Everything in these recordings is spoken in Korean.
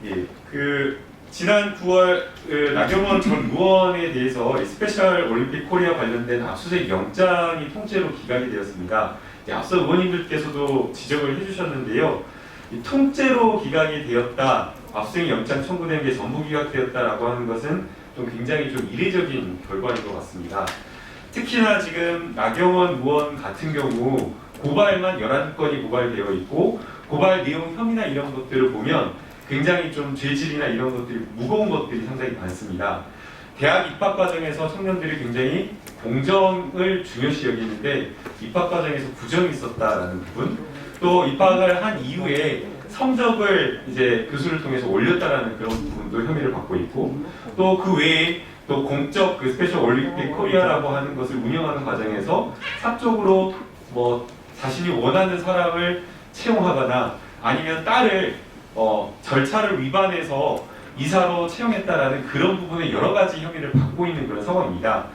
예, 지난 9월 나경원 전 의원에 대해서 스페셜 올림픽 코리아 관련된 압수수색 영장이 통째로 기각이 되었습니다. 앞서 의원님들께서도 지적을 해주셨는데요. 통째로 기각이 되었다, 압수수색 영장 청구된 게 전부 기각되었다라고 하는 것은 좀 굉장히 좀 이례적인 결과인 것 같습니다. 특히나 지금 나경원 의원 같은 경우 고발만 11건이 고발되어 있고 고발 내용 혐의나 이런 것들을 보면 굉장히 좀 죄질이나 이런 것들이 무거운 것들이 상당히 많습니다. 대학 입학 과정에서 청년들이 굉장히 공정을 중요시 여기는데 입학 과정에서 부정이 있었다라는 부분, 또 입학을 한 이후에 성적을 이제 교수를 통해서 올렸다라는 그런 부분도 혐의를 받고 있고, 또 그 외에 또 공적 스페셜 올림픽 코리아라고 하는 것을 운영하는 과정에서 사적으로 뭐 자신이 원하는 사람을 채용하거나 아니면 딸을 절차를 위반해서 이사로 채용했다라는 그런 부분에 여러 가지 혐의를 받고 있는 그런 상황입니다.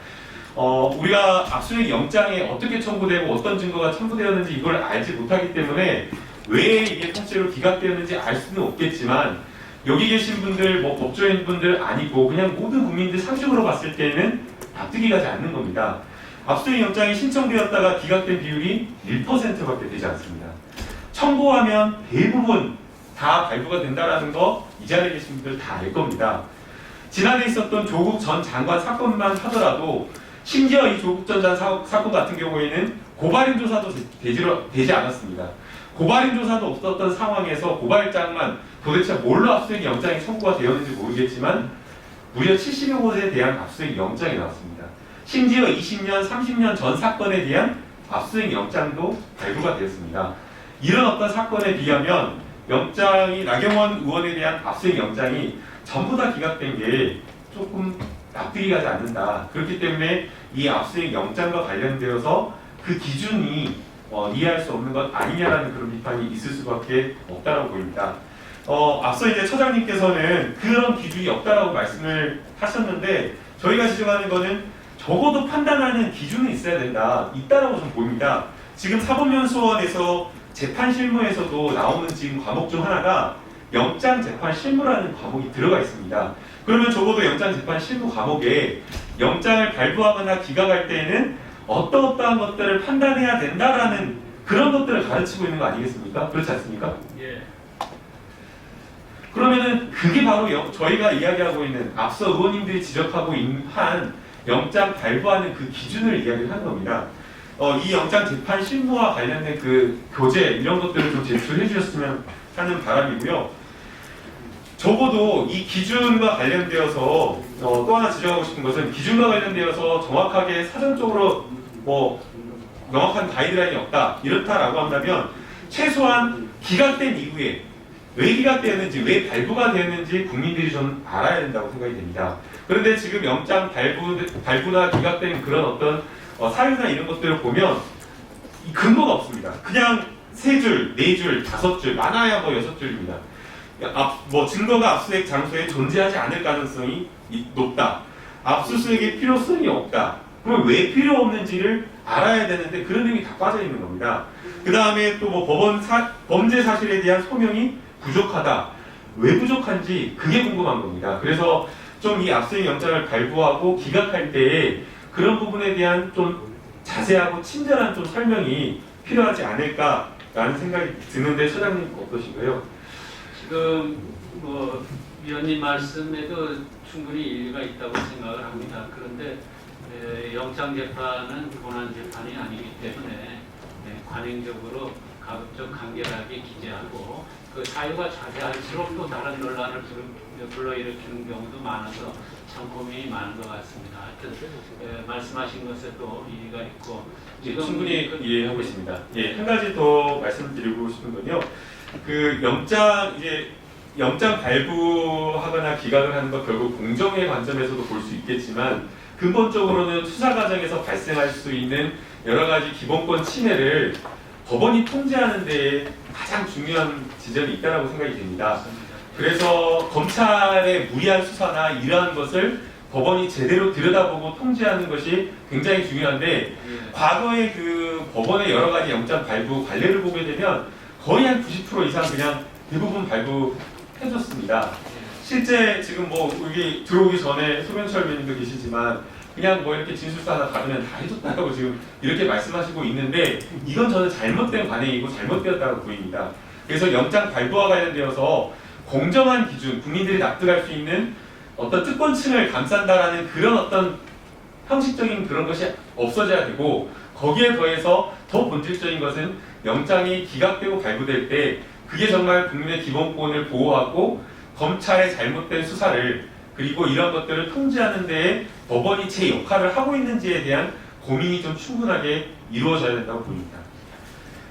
우리가 압수수색 영장에 어떻게 청구되고 어떤 증거가 첨부되었는지 이걸 알지 못하기 때문에 왜 이게 통째로 기각되었는지 알 수는 없겠지만, 여기 계신 분들, 뭐 법조인 분들 아니고 그냥 모든 국민들 상식으로 봤을 때는 납득이 가지 않는 겁니다. 압수수색 영장이 신청되었다가 기각된 비율이 1%밖에 되지 않습니다. 청구하면 대부분 다 발부가 된다는 거 이 자리에 계신 분들 다 알 겁니다. 지난해 있었던 조국 전 장관 사건만 하더라도, 심지어 이 조국 전 장관 사건 같은 경우에는 고발인 조사도 되지 않았습니다. 고발인 조사도 없었던 상황에서 고발장만 도대체 뭘로 압수수색 영장이 청구가 되었는지 모르겠지만 무려 70여 곳에 대한 압수수색 영장이 나왔습니다. 심지어 20년, 30년 전 사건에 대한 압수수색 영장도 발부가 되었습니다. 이런 어떤 사건에 비하면 영장이, 나경원 의원에 대한 압수수색 영장이 전부 다 기각된 게 조금 납득이 가지 않는다. 그렇기 때문에 이 압수수색 영장과 관련되어서 그 기준이 이해할 수 없는 것 아니냐라는 그런 비판이 있을 수밖에 없다라고 보입니다. 앞서 이제 처장님께서는 그런 기준이 없다라고 말씀을 하셨는데, 저희가 지적하는 것은 적어도 판단하는 기준은 있어야 된다, 있다라고 좀 보입니다. 지금 사법연수원에서 재판 실무에서도 나오는 지금 과목 중 하나가 영장 재판 실무라는 과목이 들어가 있습니다. 그러면 적어도 영장 재판 실무 과목에 영장을 발부하거나 기각할 때에는 어떠한 것들을 판단해야 된다라는 그런 것들을 가르치고 있는 거 아니겠습니까? 그렇지 않습니까? 예. 그러면은 그게 바로 저희가 이야기하고 있는, 앞서 의원님들이 지적하고 한 영장 발부하는 그 기준을 이야기를 하는 겁니다. 이 영장 재판 실무와 관련된 그 교재 이런 것들을 좀 제출해 주셨으면 하는 바람이고요. 적어도 이 기준과 관련되어서 또 하나 지적하고 싶은 것은, 기준과 관련되어서 정확하게 사전적으로 뭐 명확한 가이드라인이 없다, 이렇다라고 한다면 최소한 기각된 이후에 왜 기각되었는지, 왜 발부가 되었는지 국민들이 좀 알아야 된다고 생각이 됩니다. 그런데 지금 영장 발부나 기각된 그런 어떤 사유나 이런 것들을 보면 근거가 없습니다. 그냥 3줄, 4줄, 5줄, 많아야 뭐 6줄입니다. 뭐 증거가 압수수색 장소에 존재하지 않을 가능성이 높다, 압수수색의 필요성이 없다. 그럼 왜 필요 없는지를 알아야 되는데 그런 내용이 다 빠져 있는 겁니다. 그 다음에 또 뭐 범죄 사실에 대한 소명이 부족하다. 왜 부족한지 그게 궁금한 겁니다. 그래서 좀 이 압수수색 영장을 발부하고 기각할 때에 그런 부분에 대한 좀 자세하고 친절한 좀 설명이 필요하지 않을까라는 생각이 드는데, 처장님 어떠신가요? 지금 뭐 위원님 말씀에도 충분히 일리가 있다고 생각을 합니다. 그런데 영장 재판은 본안 재판이 아니기 때문에 관행적으로 가급적 간결하게 기재하고, 그 사유가 자세할수록 또 다른 논란을 불러일으키는 경우도 많아서 참 고민이 많은 것 같습니다. 하여튼 말씀하신 것에 또 일리가 있고, 지금 충분히 이해하고 있습니다. 예, 한 가지 더 말씀드리고 싶은 건요. 그 영장 발부하거나 기각을 하는 것, 결국 공정의 관점에서도 볼 수 있겠지만, 근본적으로는 수사 과정에서 발생할 수 있는 여러 가지 기본권 침해를 법원이 통제하는 데 가장 중요한 지점이 있다고 생각이 됩니다. 그래서 검찰의 무리한 수사나 이러한 것을 법원이 제대로 들여다보고 통제하는 것이 굉장히 중요한데, 과거의 그 법원의 여러 가지 영장 발부 관례를 보게 되면 거의 한 90% 이상 그냥 대부분 발부해줬습니다. 있습니다. 실제 지금 뭐 여기 들어오기 전에 소변철 의원님도 계시지만 그냥 뭐 이렇게 진술서 하나 받으면 다 해줬다고 지금 이렇게 말씀하시고 있는데 이건 저는 잘못된 관행이고 잘못되었다고 보입니다. 그래서 영장 발부와 관련되어서 공정한 기준, 국민들이 납득할 수 있는 어떤 특권층을 감싼다라는 그런 어떤 형식적인 그런 것이 없어져야 되고 거기에 더해서 더 본질적인 것은 영장이 기각되고 발부될 때 그게 정말 국민의 기본권을 보호하고 검찰의 잘못된 수사를 그리고 이런 것들을 통제하는 데에 법원이 제 역할을 하고 있는지에 대한 고민이 좀 충분하게 이루어져야 된다고 보입니다.